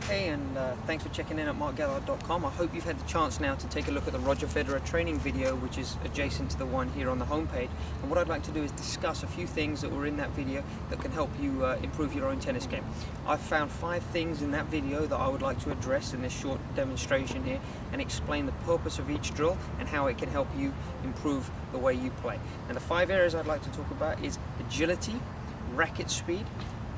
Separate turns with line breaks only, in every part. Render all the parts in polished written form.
Hey, and thanks for checking in at markgallard.com. I hope you've had the chance now to take a look at the Roger Federer training video, which is adjacent to the one here on the homepage. And what I'd like to do is discuss a few things that were in that video that can help you improve your own tennis game. I've found 5 things in that video that I would like to address in this short demonstration here and explain the purpose of each drill and how it can help you improve the way you play. And the 5 areas I'd like to talk about is agility, racket speed,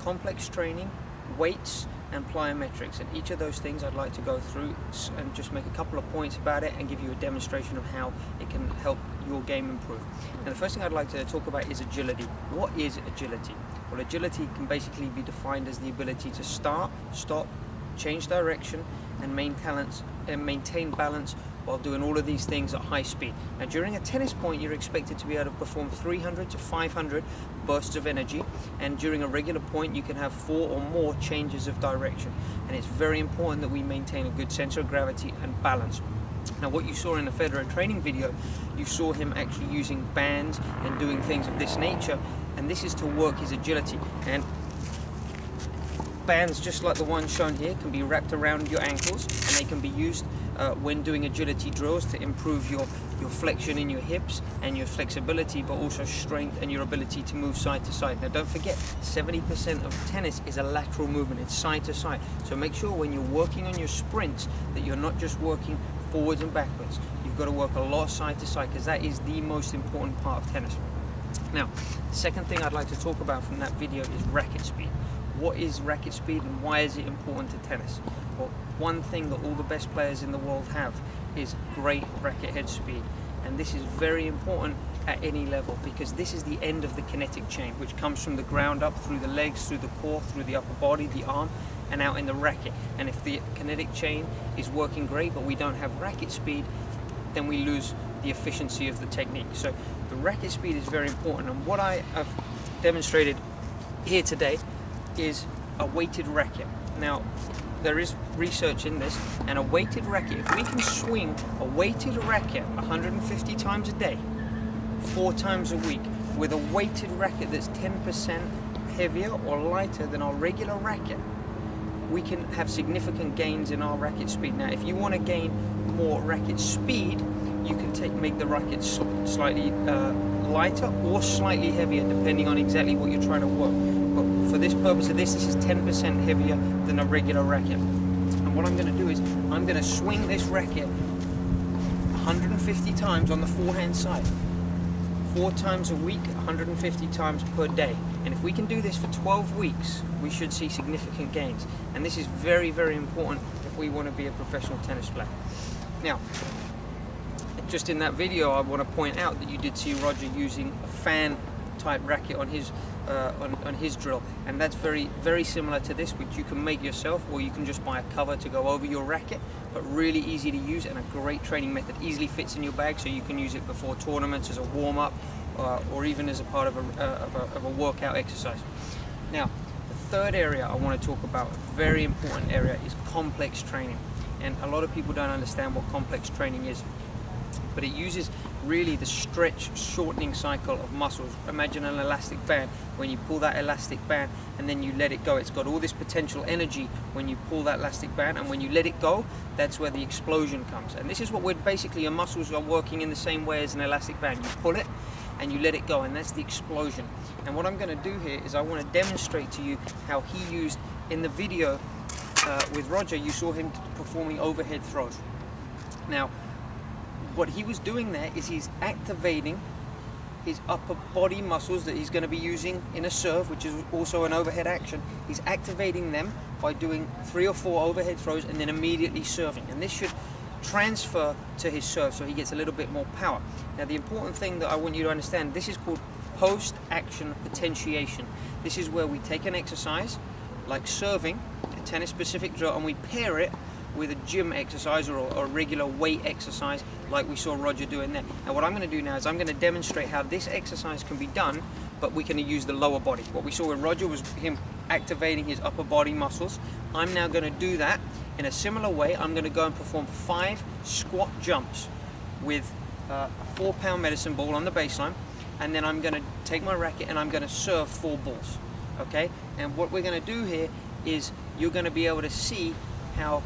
complex training, weights, and plyometrics, and each of those things I'd like to go through and just make a couple of points about it and give you a demonstration of how it can help your game improve. And the first thing I'd like to talk about is agility. What is agility? Well, agility can basically be defined as the ability to start, stop, change direction, and maintain balance while doing all of these things at high speed. Now, during a tennis point, you're expected to be able to perform 300 to 500 bursts of energy, and during a regular point, you can have 4 or more changes of direction. And it's very important that we maintain a good center of gravity and balance. Now, what you saw in the Federer training video, you saw him actually using bands and doing things of this nature, and this is to work his agility. And bands, just like the one shown here, can be wrapped around your ankles, and they can be used when doing agility drills to improve your flexion in your hips and your flexibility, but also strength and your ability to move side to side. Now, don't forget, 70% of tennis is a lateral movement. It's side to side. So make sure when you're working on your sprints that you're not just working forwards and backwards. You've got to work a lot side to side, because that is the most important part of tennis. Now, the second thing I'd like to talk about from that video is racket speed. What is racket speed and why is it important to tennis? Well, one thing that all the best players in the world have is great racket head speed. And this is very important at any level, because this is the end of the kinetic chain, which comes from the ground up through the legs, through the core, through the upper body, the arm, and out in the racket. And if the kinetic chain is working great, but we don't have racket speed, then we lose the efficiency of the technique. So the racket speed is very important. And what I have demonstrated here today is a weighted racket. Now, there is research in this, and a weighted racket, if we can swing a weighted racket 150 times a day, 4 times a week, with a weighted racket that's 10% heavier or lighter than our regular racket, we can have significant gains in our racket speed. Now, if you want to gain more racket speed, you can make the racket slightly lighter or slightly heavier, depending on exactly what you're trying to work. But for this purpose of this is 10% heavier than a regular racket. And what I'm going to do is I'm going to swing this racket 150 times on the forehand side, 4 times a week, 150 times per day. And if we can do this for 12 weeks, we should see significant gains. And this is very, very important if we want to be a professional tennis player. Now, just in that video, I want to point out that you did see Roger using a fan type racket on his drill, and that's very, very similar to this, which you can make yourself, or you can just buy a cover to go over your racket. But really easy to use and a great training method. Easily fits in your bag, so you can use it before tournaments as a warm-up, or even as a part of a workout exercise. Now, the third area I want to talk about, a very important area, is complex training. And a lot of people don't understand what complex training is, but it uses really the stretch shortening cycle of muscles. Imagine an elastic band. When you pull that elastic band and then you let it go, it's got all this potential energy when you pull that elastic band, and when you let it go, that's where the explosion comes. And this is what your muscles are working in the same way as an elastic band. You pull it and you let it go, and that's the explosion. And what I'm going to do here is I want to demonstrate to you how he used in the video with Roger. You saw him performing overhead throws. Now, what he was doing there is he's activating his upper body muscles that he's going to be using in a serve, which is also an overhead action. He's activating them by doing 3 or 4 overhead throws and then immediately serving. And this should transfer to his serve, so he gets a little bit more power. Now, the important thing that I want you to understand, this is called post-action potentiation. This is where we take an exercise like serving, a tennis-specific drill, and we pair it with a gym exercise or a regular weight exercise like we saw Roger doing there. Now, what I'm going to do now is I'm going to demonstrate how this exercise can be done, but we can use the lower body. What we saw with Roger was him activating his upper body muscles. I'm now going to do that in a similar way. I'm going to go and perform 5 squat jumps with a 4-pound medicine ball on the baseline, and then I'm going to take my racket and I'm going to serve 4 balls. Okay? And what we're going to do here is you're going to be able to see how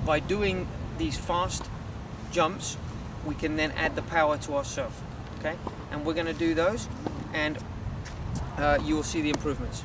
by doing these fast jumps, we can then add the power to our serve. Okay, and we're going to do those, and you will see the improvements.